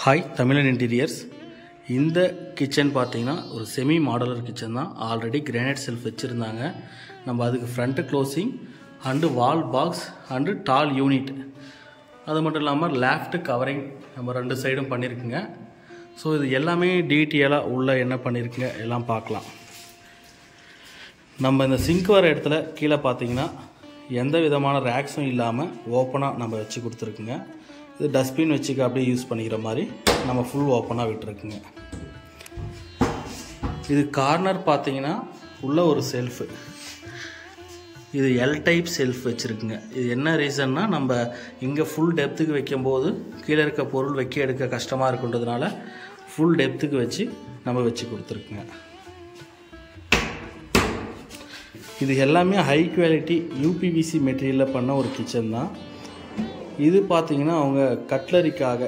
Hi தமிழன் interiors. இந்த kitchen பார்த்தீங்கன்னா ஒரு செமி மாடலர் கிச்சன் தான். ஆல்ரெடி கிரானைட் செல்ஃப் வச்சுருந்தாங்க. நம்ம அதுக்கு front closing and wall box and tall unit, அது மட்டும் இல்லாமல் லேஃப்ட் கவரிங் நம்ம ரெண்டு சைடும் பண்ணியிருக்குங்க. ஸோ இது எல்லாமே டீட்டெயிலாக உள்ள என்ன பண்ணியிருக்குங்க எல்லாம் பார்க்கலாம். நம்ம இந்த சிங்க் வர இடத்துல கீழே பார்த்தீங்கன்னா எந்த விதமான ரேக்ஸும் இல்லாமல் ஓப்பனாக நம்ம வச்சு கொடுத்துருக்குங்க. இது டஸ்ட்பின் வச்சுக்க அப்படியே யூஸ் பண்ணிக்கிற மாதிரி நம்ம ஃபுல் ஓப்பனாக விட்டுருக்குங்க. இது கார்னர் பார்த்தீங்கன்னா உள்ள ஒரு செல்ஃபு, இது எல் டைப் செல்ஃப் வச்சுருக்குங்க. இது என்ன ரீசன்னா, நம்ம இங்கே ஃபுல் டெப்த்துக்கு வைக்கும்போது கீழே இருக்க பொருள் வைக்க எடுக்க கஷ்டமாக இருக்குன்றதுனால ஃபுல் டெப்த்துக்கு வச்சு நம்ம வச்சு கொடுத்துருக்குங்க. இது எல்லாமே ஹை குவாலிட்டி யூபிவிசி மெட்டீரியலில் பண்ண ஒரு கிச்சன் தான். இது பார்த்திங்கன்னா அவங்க கட்லரிக்காக,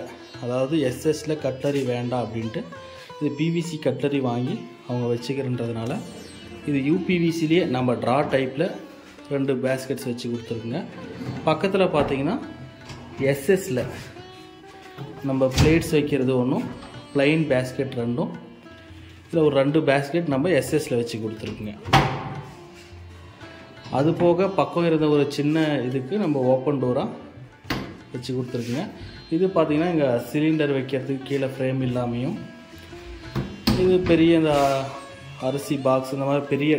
அதாவது எஸ்எஸில் கட்லரி வேண்டாம் அப்படின்ட்டு இது பிவிசி கட்லரி வாங்கி அவங்க வச்சுக்கிறன்றதுனால இது யூபிவிசிலேயே நம்ம ட்ரா டைப்பில் ரெண்டு பேஸ்கெட்ஸ் வச்சு கொடுத்துருக்குங்க. பக்கத்தில் பார்த்திங்கன்னா எஸ்எஸில் நம்ம பிளேட்ஸ் வைக்கிறது ஒன்றும், ப்ளைன் பேஸ்கெட் ரெண்டும், இதில் ஒரு ரெண்டு பேஸ்கெட் நம்ம எஸ்எஸில் வச்சு கொடுத்துருக்குங்க. அது போக பக்கம் இருந்த ஒரு சின்ன இதுக்கு நம்ம ஓப்பன் டோராக வச்சு கொடுத்துருக்குங்க. இது பார்த்திங்கன்னா இங்கே சிலிண்டர் வைக்கிறதுக்கு கீழே ஃப்ரேம் இல்லாமையும், இது பெரிய இந்த அரிசி பாக்ஸ் இந்த மாதிரி பெரிய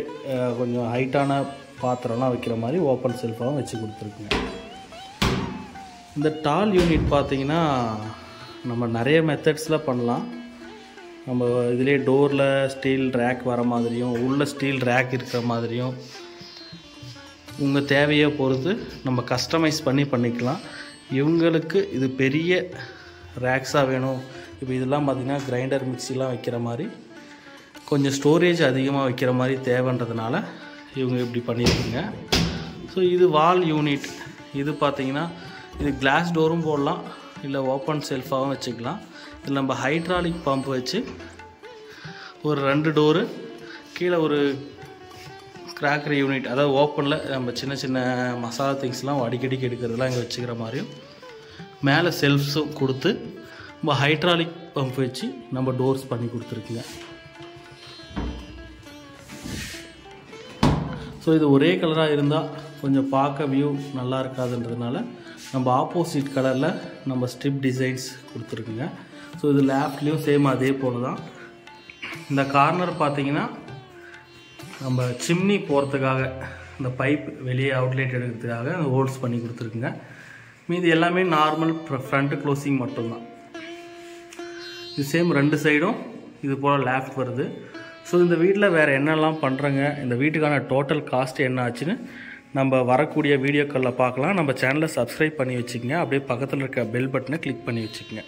கொஞ்சம் ஹைட்டான பாத்திரம்லாம் வைக்கிற மாதிரி ஓப்பன் செல்ஃபாகவும் வச்சு கொடுத்துருக்குங்க. இந்த டால் யூனிட் பார்த்திங்கன்னா நம்ம நிறைய மெத்தட்ஸில் பண்ணலாம். நம்ம இதிலே டோரில் ஸ்டீல் ரேக் வர மாதிரியும் உள்ள ஸ்டீல் ரேக் இருக்கிற மாதிரியும் உங்கள் தேவையை பொறுத்து நம்ம கஸ்டமைஸ் பண்ணிக்கலாம். இவங்களுக்கு இது பெரிய ரேக்ஸாக வேணும். இப்போ இதெல்லாம் பார்த்திங்கன்னா கிரைண்டர் மிக்சிலாம் வைக்கிற மாதிரி கொஞ்சம் ஸ்டோரேஜ் அதிகமாக வைக்கிற மாதிரி தேவைன்றதுனால இவங்க இப்படி பண்ணியிருக்குங்க. ஸோ இது வால் யூனிட், இது பார்த்திங்கன்னா இது கிளாஸ் டோரும் போடலாம், இல்லை ஓப்பன் செல்ஃபாகவும் வச்சுக்கலாம். இதில் நம்ம ஹைட்ராலிக் பம்ப் வச்சு ஒரு ரெண்டு டோரு, கீழே ஒரு கிராக்கர் யூனிட், அதாவது ஓப்பனில் நம்ம சின்ன சின்ன மசாலா திங்ஸ்லாம் அடிக்கடிக்கு எடுக்கிறதுலாம் இங்கே வச்சுக்கிற மாதிரியும், மேலே செல்ஃப்ஸும் கொடுத்து நம்ம ஹைட்ராலிக் பம்ப் வச்சு நம்ம டோர்ஸ் பண்ணி கொடுத்துருக்குங்க. ஸோ இது ஒரே கலராக இருந்தால் கொஞ்சம் பார்க்க வியூ நல்லா இருக்காதுன்றதுனால நம்ம ஆப்போசிட் கலரில் நம்ம ஸ்ட்ரிப் டிசைன்ஸ் கொடுத்துருக்குங்க. ஸோ இது லேஃப்ட்லேயும் சேம் அதே போல் தான். இந்த கார்னர் பார்த்திங்கன்னா நம்ம சிம்னி போகிறதுக்காக இந்த பைப் வெளியே அவுட்லெட் எடுக்கிறதுக்காக அந்த ஹோல்ஸ் பண்ணி கொடுத்துருக்குங்க. மீது எல்லாமே நார்மல் ஃப்ரண்ட் க்ளோசிங் மட்டும்தான். இது சேம் ரெண்டு சைடும் இது போல் லேஃப்ட் வருது. ஸோ இந்த வீட்டில் வேறு என்னெல்லாம் பண்ணுறங்க, இந்த வீட்டுக்கான டோட்டல் காஸ்ட் என்ன ஆச்சுன்னு நம்ம வரக்கூடிய வீடியோக்களில் பார்க்கலாம். நம்ம சேனலை சப்ஸ்கிரைப் பண்ணி வச்சுக்கோங்க. அப்படியே பக்கத்தில் இருக்க பெல் பட்டனை கிளிக் பண்ணி வச்சுக்கோங்க.